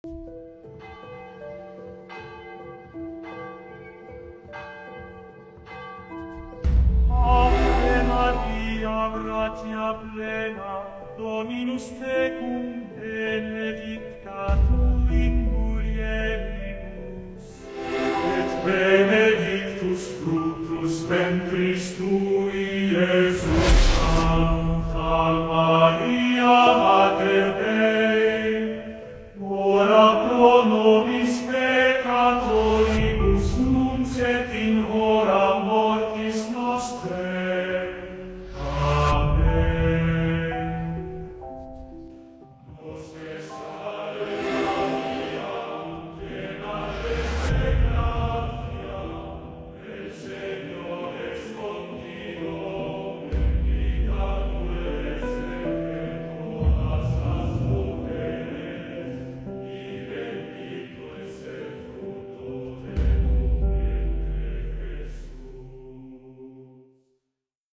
Ave Maria, gratia plena, Dominus tecum, benedicta tu in mulieribus, et benedictus fructus ventris tui, Iesus. Santa Maria, Mater Dei, ora pro nobis